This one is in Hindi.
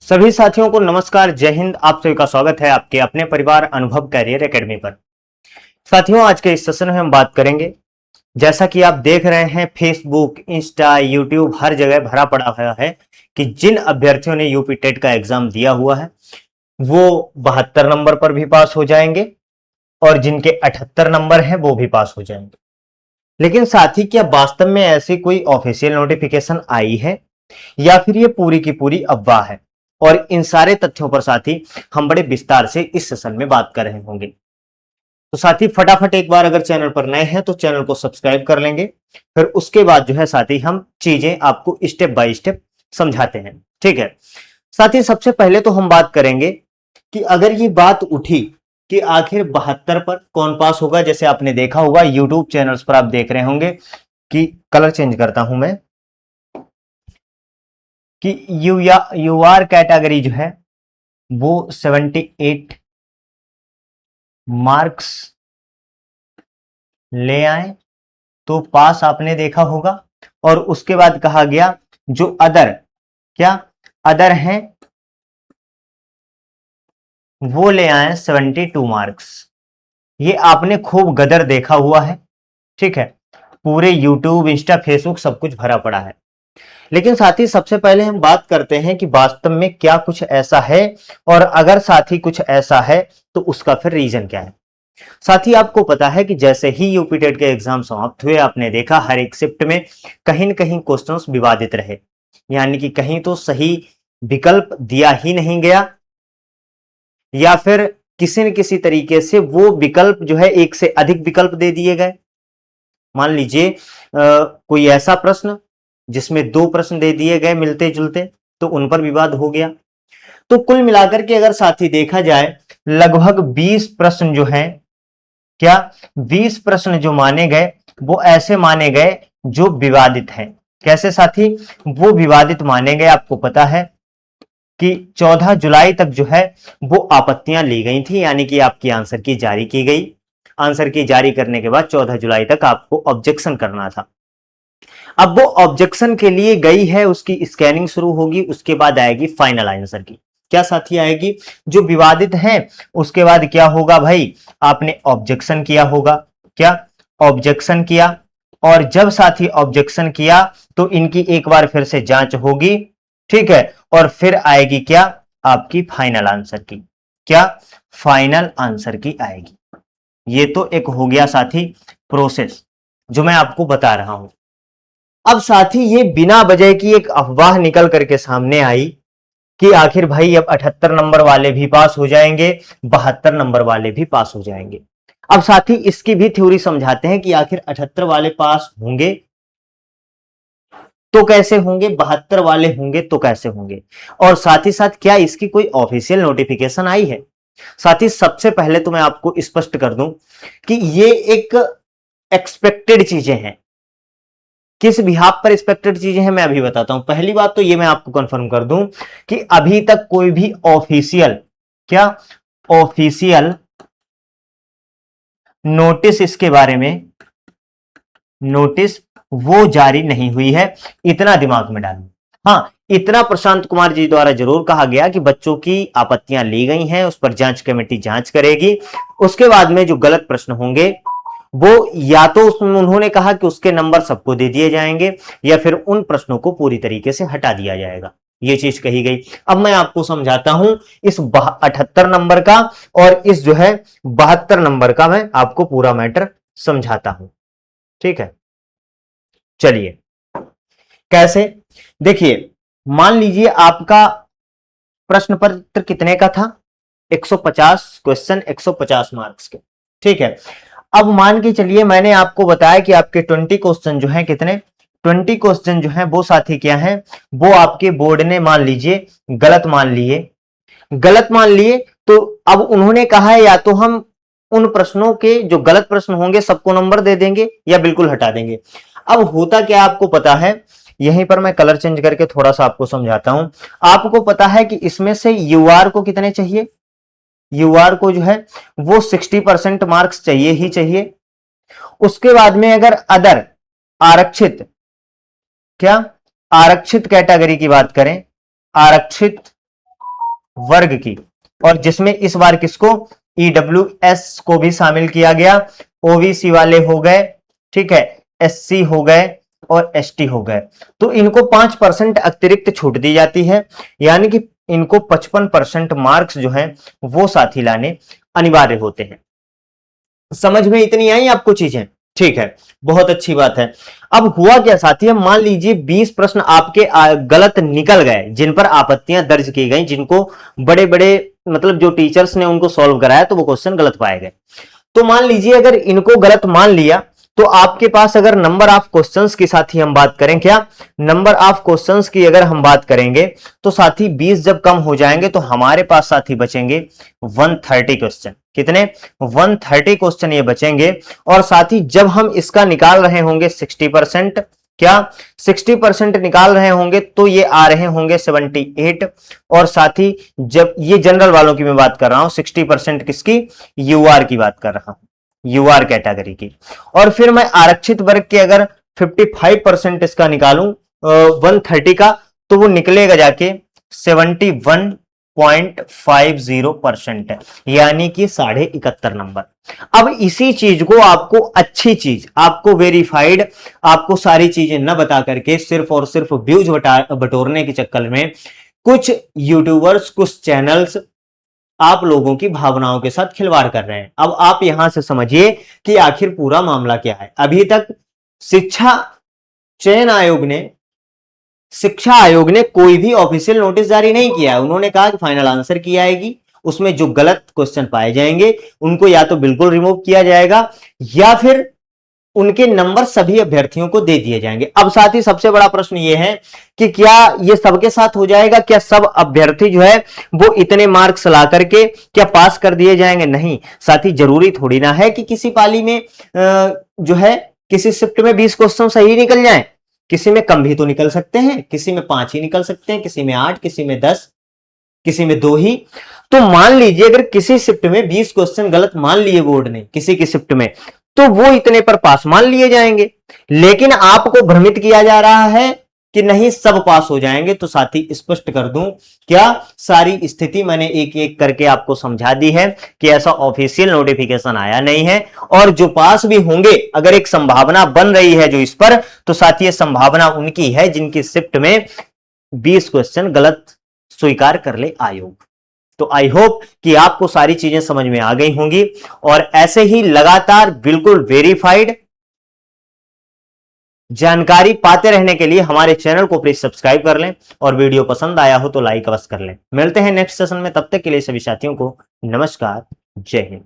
सभी साथियों को नमस्कार, जय हिंद। आप सभी का स्वागत है आपके अपने परिवार अनुभव कैरियर एकेडमी पर। साथियों, आज के इस सेशन में हम बात करेंगे, जैसा कि आप देख रहे हैं फेसबुक, इंस्टा, यूट्यूब हर जगह भरा पड़ा हुआ है कि जिन अभ्यर्थियों ने यूपी टेट का एग्जाम दिया हुआ है वो 72 नंबर पर भी पास हो जाएंगे और जिनके 78 नंबर हैं वो भी पास हो जाएंगे। लेकिन साथ ही क्या वास्तव में ऐसी कोई ऑफिशियल नोटिफिकेशन आई है या फिर ये पूरी की पूरी अफवाह है? और इन सारे तथ्यों पर साथी हम बड़े विस्तार से इस सेशन में बात कर रहे होंगे। तो साथी फटाफट एक बार अगर चैनल पर नए हैं तो चैनल को सब्सक्राइब कर लेंगे, फिर उसके बाद जो है साथी हम चीजें आपको स्टेप बाय स्टेप समझाते हैं। ठीक है साथी, सबसे पहले तो हम बात करेंगे कि अगर ये बात उठी कि आखिर 72 पर कौन पास होगा, जैसे आपने देखा होगा यूट्यूब चैनल्स पर आप देख रहे होंगे कि कलर चेंज करता हूं मैं कि यू आर कैटेगरी जो है वो 78 मार्क्स ले आए तो पास आपने देखा होगा। और उसके बाद कहा गया जो अदर अदर हैं वो ले आए 72 मार्क्स। ये आपने खूब गदर देखा हुआ है। ठीक है, पूरे यूट्यूब, इंस्टा, फेसबुक सब कुछ भरा पड़ा है। लेकिन साथी सबसे पहले हम बात करते हैं कि वास्तव में क्या कुछ ऐसा है, और अगर साथी कुछ ऐसा है तो उसका फिर रीजन क्या है। साथ ही आपको पता है कि जैसे ही यूपी टेट के एग्जाम समाप्त हुए, आपने देखा हर एक शिफ्ट में कहीं न कहीं क्वेश्चंस विवादित रहे, यानी कि कहीं तो सही विकल्प दिया ही नहीं गया या फिर किसी न किसी तरीके से वो विकल्प जो है एक से अधिक विकल्प दे दिए गए। मान लीजिए कोई ऐसा प्रश्न जिसमें दो प्रश्न दे दिए गए मिलते जुलते, तो उन पर विवाद हो गया। तो कुल मिलाकर के अगर साथी देखा जाए लगभग 20 प्रश्न जो हैं, 20 प्रश्न जो माने गए वो ऐसे माने गए जो विवादित हैं। कैसे साथी वो विवादित माने गए? आपको पता है कि 14 जुलाई तक जो है वो आपत्तियां ली गई थी, यानी कि आपकी आंसर की जारी की गई। आंसर की जारी करने के बाद 14 जुलाई तक आपको ऑब्जेक्शन करना था। अब वो ऑब्जेक्शन के लिए गई है, उसकी स्कैनिंग शुरू होगी, उसके बाद आएगी फाइनल आंसर की। क्या साथी आएगी? जो विवादित है उसके बाद क्या होगा भाई, आपने ऑब्जेक्शन किया होगा। ऑब्जेक्शन किया, और जब साथी ऑब्जेक्शन किया तो इनकी एक बार फिर से जांच होगी। ठीक है, और फिर आएगी आपकी फाइनल आंसर की। फाइनल आंसर की आएगी। ये तो एक हो गया साथी प्रोसेस जो मैं आपको बता रहा हूं। अब साथी ये बिना वजह की एक अफवाह निकल करके सामने आई कि आखिर भाई अब 78 नंबर वाले भी पास हो जाएंगे, 72 नंबर वाले भी पास हो जाएंगे। अब साथी इसकी भी थ्योरी समझाते हैं कि आखिर 78 वाले पास होंगे तो कैसे होंगे, 72 वाले होंगे तो कैसे होंगे, और साथ ही साथ क्या इसकी कोई ऑफिशियल नोटिफिकेशन आई है। साथ ही सबसे पहले तो मैं आपको स्पष्ट कर दूं कि ये एक एक्सपेक्टेड चीजें हैं। किस बिहाफ पर एक्सपेक्टेड चीजें हैं मैं अभी बताता हूं। पहली बात तो ये मैं आपको कंफर्म कर दूं कि अभी तक कोई भी ऑफिशियल ऑफिशियल नोटिस इसके बारे में नोटिस वो जारी नहीं हुई है, इतना दिमाग में डालना। हाँ, इतना प्रशांत कुमार जी द्वारा जरूर कहा गया कि बच्चों की आपत्तियां ली गई हैं, उस पर जांच कमेटी जांच करेगी। उसके बाद में जो गलत प्रश्न होंगे वो या तो उन्होंने कहा कि उसके नंबर सबको दे दिए जाएंगे या फिर उन प्रश्नों को पूरी तरीके से हटा दिया जाएगा, ये चीज कही गई। अब मैं आपको समझाता हूं इस 78 नंबर का और इस जो है 72 नंबर का, मैं आपको पूरा मैटर समझाता हूं। ठीक है, चलिए कैसे, देखिए मान लीजिए आपका प्रश्न पत्र कितने का था, 150 क्वेश्चन, 150 मार्क्स के। ठीक है, अब मान के चलिए मैंने आपको बताया कि आपके 20 क्वेश्चन जो हैं, कितने 20 क्वेश्चन जो हैं वो साथी क्या हैं, वो आपके बोर्ड ने मान लीजिए गलत मान लिए। तो अब उन्होंने कहा है या तो हम उन प्रश्नों के जो गलत प्रश्न होंगे सबको नंबर दे देंगे या बिल्कुल हटा देंगे। अब होता क्या आपको पता है, यहीं पर मैं कलर चेंज करके थोड़ा सा आपको समझाता हूं। आपको पता है कि इसमें से यूआर को कितने चाहिए, यूआर को जो है वो 60% मार्क्स चाहिए ही चाहिए। उसके बाद में अगर अदर आरक्षित आरक्षित कैटेगरी की बात करें, आरक्षित वर्ग की, और जिसमें इस बार किसको, ईडब्ल्यूएस को भी शामिल किया गया, ओबीसी वाले हो गए, ठीक है, एससी हो गए और एसटी हो गए। तो इनको 5% अतिरिक्त छूट दी जाती है, यानी कि इनको 55% मार्क्स जो है वो साथी लाने अनिवार्य होते हैं। समझ में इतनी आई आपको चीजें? ठीक है, बहुत अच्छी बात है। अब हुआ क्या साथी, मान लीजिए 20 प्रश्न आपके गलत निकल गए, जिन पर आपत्तियां दर्ज की गई, जिनको बड़े बड़े मतलब जो टीचर्स ने उनको सॉल्व कराया तो वो क्वेश्चन गलत पाए गए। तो मान लीजिए अगर इनको गलत मान लिया तो आपके पास अगर नंबर ऑफ क्वेश्चंस की साथी हम बात करें, क्या नंबर ऑफ क्वेश्चंस की अगर हम बात करेंगे तो साथी 20 जब कम हो जाएंगे तो हमारे पास साथी बचेंगे 130 क्वेश्चन। कितने? 130 क्वेश्चन ये बचेंगे। और साथी जब हम इसका निकाल रहे होंगे 60%, क्या 60% निकाल रहे होंगे तो ये आ रहे होंगे 78। और साथी जब ये जनरल वालों की मैं बात कर रहा हूं, 60% किसकी, यूआर की बात कर रहा हूं, यूआर कैटेगरी की। और फिर मैं आरक्षित वर्ग के अगर 55% इसका निकालूं 130 का, तो वो निकलेगा जाके 71.50% है, यानी कि 71.5 नंबर। अब इसी चीज को आपको अच्छी चीज, आपको वेरीफाइड, आपको सारी चीजें न बता करके सिर्फ और सिर्फ व्यूज बटोरने के चक्कर में कुछ यूट्यूबर्स, कुछ चैनल्स आप लोगों की भावनाओं के साथ खिलवाड़ कर रहे हैं। अब आप यहां से समझिए कि आखिर पूरा मामला क्या है। अभी तक शिक्षा चयन आयोग ने, शिक्षा आयोग ने कोई भी ऑफिशियल नोटिस जारी नहीं किया है। उन्होंने कहा कि फाइनल आंसर की आएगी, उसमें जो गलत क्वेश्चन पाए जाएंगे उनको या तो बिल्कुल रिमूव किया जाएगा या फिर उनके नंबर सभी अभ्यर्थियों को दे दिए जाएंगे। अब साथ ही सबसे बड़ा प्रश्न यह है कि क्या यह सबके साथ हो जाएगा? क्या सब अभ्यर्थी जो है वो इतने मार्क्स ला करके क्या पास कर दिए जाएंगे? नहीं साथी, जरूरी थोड़ी ना है कि किसी पाली में जो है किसी शिफ्ट में 20 क्वेश्चन सही निकल जाए। किसी में कम भी तो निकल सकते हैं, किसी में 5 ही निकल सकते हैं, किसी में 8, किसी में 10, किसी में 2 ही। तो मान लीजिए अगर किसी शिफ्ट में 20 क्वेश्चन गलत मान लिए बोर्ड ने किसी की शिफ्ट में, तो वो इतने पर पास मान लिए जाएंगे। लेकिन आपको भ्रमित किया जा रहा है कि नहीं सब पास हो जाएंगे। तो साथी स्पष्ट कर दूं, क्या सारी स्थिति मैंने एक एक करके आपको समझा दी है कि ऐसा ऑफिशियल नोटिफिकेशन आया नहीं है। और जो पास भी होंगे, अगर एक संभावना बन रही है जो इस पर, तो साथी ये संभावना उनकी है जिनकी शिफ्ट में 20 क्वेश्चन गलत स्वीकार कर ले आयोग। तो आई होप कि आपको सारी चीजें समझ में आ गई होंगी। और ऐसे ही लगातार बिल्कुल वेरीफाइड जानकारी पाते रहने के लिए हमारे चैनल को प्लीज सब्सक्राइब कर लें, और वीडियो पसंद आया हो तो लाइक अवश्य कर लें। मिलते हैं नेक्स्ट सेशन में, तब तक के लिए सभी साथियों को नमस्कार, जय हिंद।